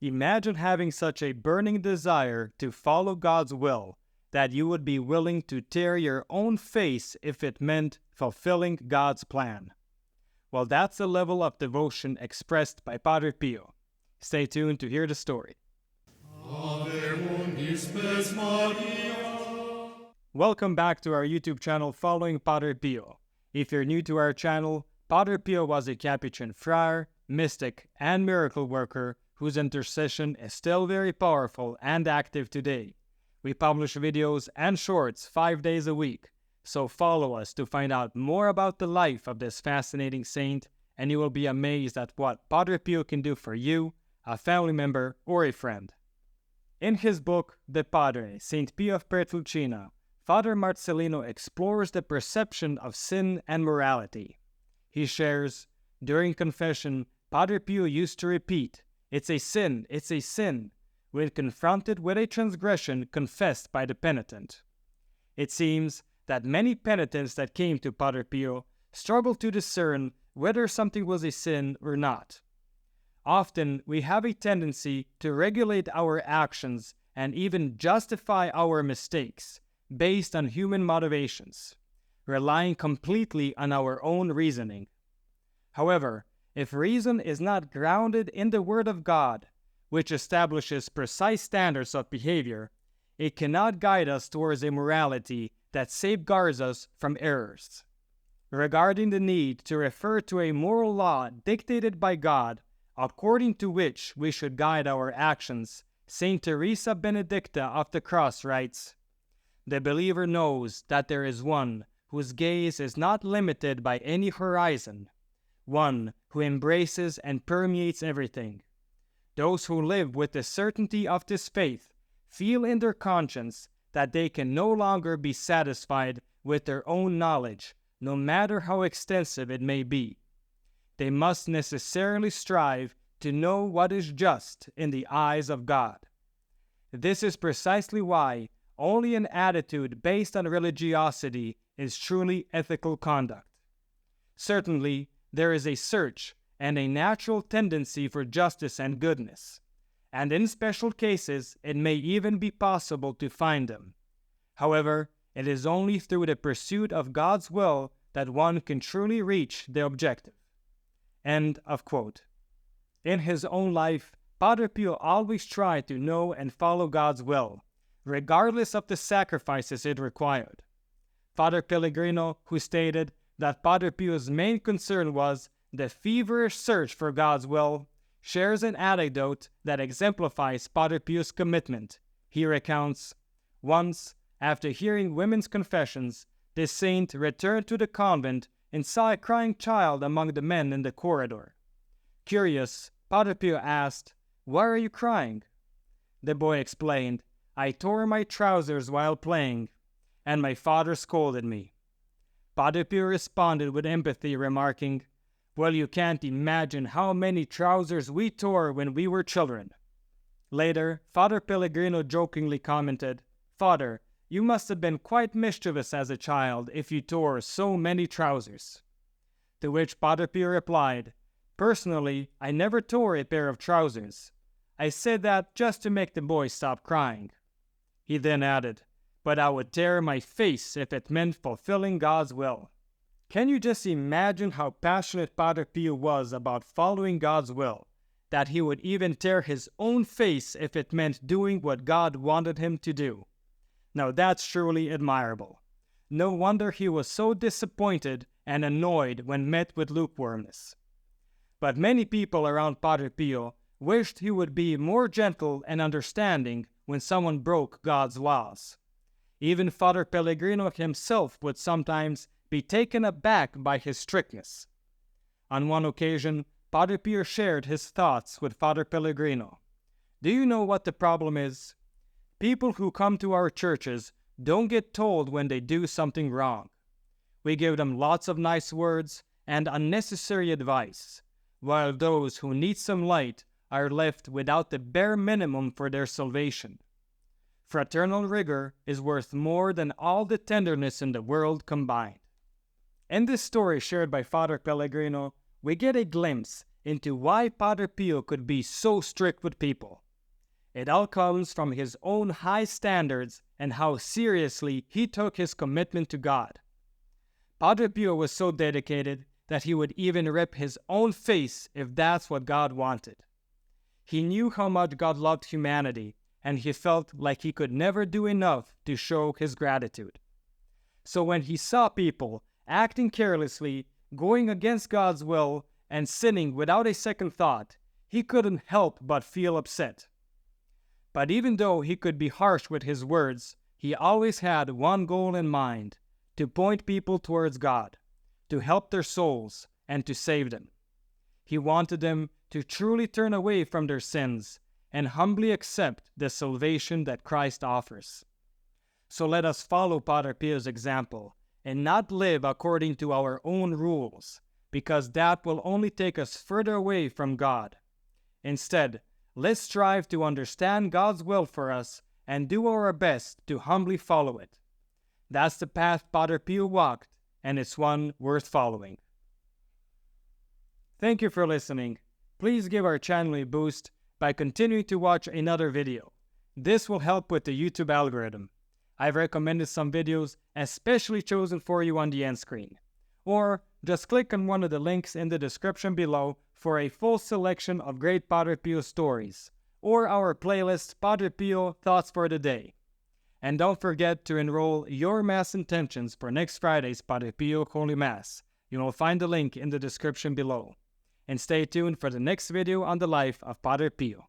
Imagine having such a burning desire to follow God's will that you would be willing to tear your own face if it meant fulfilling God's plan. Well, that's the level of devotion expressed by Padre Pio. Stay tuned to hear the story. Welcome back to our YouTube channel following Padre Pio. If you're new to our channel, Padre Pio was a Capuchin friar, mystic, and miracle worker whose intercession is still very powerful and active today. We publish videos and shorts 5 days a week, so follow us to find out more about the life of this fascinating saint, and you will be amazed at what Padre Pio can do for you, a family member, or a friend. In his book, De Padre, St. Pio of Pietrelcina, Father Marcellino explores the perception of sin and morality. He shares, during confession, Padre Pio used to repeat, "It's a sin, it's a sin," when confronted with a transgression confessed by the penitent. It seems that many penitents that came to Padre Pio struggled to discern whether something was a sin or not. Often, we have a tendency to regulate our actions and even justify our mistakes based on human motivations, relying completely on our own reasoning. However, if reason is not grounded in the Word of God, which establishes precise standards of behavior, it cannot guide us towards a morality that safeguards us from errors. Regarding the need to refer to a moral law dictated by God, according to which we should guide our actions, Saint Teresa Benedicta of the Cross writes, "The believer knows that there is one whose gaze is not limited by any horizon, one who embraces and permeates everything. Those who live with the certainty of this faith feel in their conscience that they can no longer be satisfied with their own knowledge, no matter how extensive it may be. They must necessarily strive to know what is just in the eyes of God. This is precisely why only an attitude based on religiosity is truly ethical conduct. Certainly, there is a search and a natural tendency for justice and goodness, and in special cases it may even be possible to find them. However, it is only through the pursuit of God's will that one can truly reach the objective." End of quote. In his own life, Padre Pio always tried to know and follow God's will, regardless of the sacrifices it required. Father Pellegrino, who stated that Padre Pio's main concern was the feverish search for God's will, shares an anecdote that exemplifies Padre Pio's commitment. He recounts, "Once, after hearing women's confessions, this saint returned to the convent and saw a crying child among the men in the corridor. Curious, Padre Pio asked, 'Why are you crying?' The boy explained, 'I tore my trousers while playing, and my father scolded me.' Padre Pio responded with empathy, remarking, 'Well, you can't imagine how many trousers we tore when we were children.' Later, Father Pellegrino jokingly commented, 'Father, you must have been quite mischievous as a child if you tore so many trousers.' To which Padre Pio replied, 'Personally, I never tore a pair of trousers. I said that just to make the boy stop crying.' He then added, 'But I would tear my face if it meant fulfilling God's will.'" Can you just imagine how passionate Padre Pio was about following God's will, that he would even tear his own face if it meant doing what God wanted him to do? Now that's truly admirable. No wonder he was so disappointed and annoyed when met with lukewarmness. But many people around Padre Pio wished he would be more gentle and understanding when someone broke God's laws. Even Father Pellegrino himself would sometimes be taken aback by his strictness. On one occasion, Padre Pio shared his thoughts with Father Pellegrino. "Do you know what the problem is? People who come to our churches don't get told when they do something wrong. We give them lots of nice words and unnecessary advice, while those who need some light are left without the bare minimum for their salvation. Fraternal rigour is worth more than all the tenderness in the world combined." In this story shared by Father Pellegrino, we get a glimpse into why Padre Pio could be so strict with people. It all comes from his own high standards and how seriously he took his commitment to God. Padre Pio was so dedicated that he would even rip his own face if that's what God wanted. He knew how much God loved humanity, and he felt like he could never do enough to show his gratitude. So when he saw people acting carelessly, going against God's will, and sinning without a second thought, he couldn't help but feel upset. But even though he could be harsh with his words, he always had one goal in mind: to point people towards God, to help their souls, and to save them. He wanted them to truly turn away from their sins and humbly accept the salvation that Christ offers. So let us follow Padre Pio's example and not live according to our own rules, because that will only take us further away from God. Instead, let's strive to understand God's will for us and do our best to humbly follow it. That's the path Padre Pio walked, and it's one worth following. Thank you for listening. Please give our channel a boost by continuing to watch another video. This will help with the YouTube algorithm. I've recommended some videos especially chosen for you on the end screen. Or just click on one of the links in the description below for a full selection of great Padre Pio stories, or our playlist Padre Pio Thoughts for the Day. And don't forget to enroll your Mass intentions for next Friday's Padre Pio Holy Mass. You will find the link in the description below. And stay tuned for the next video on the life of Padre Pio.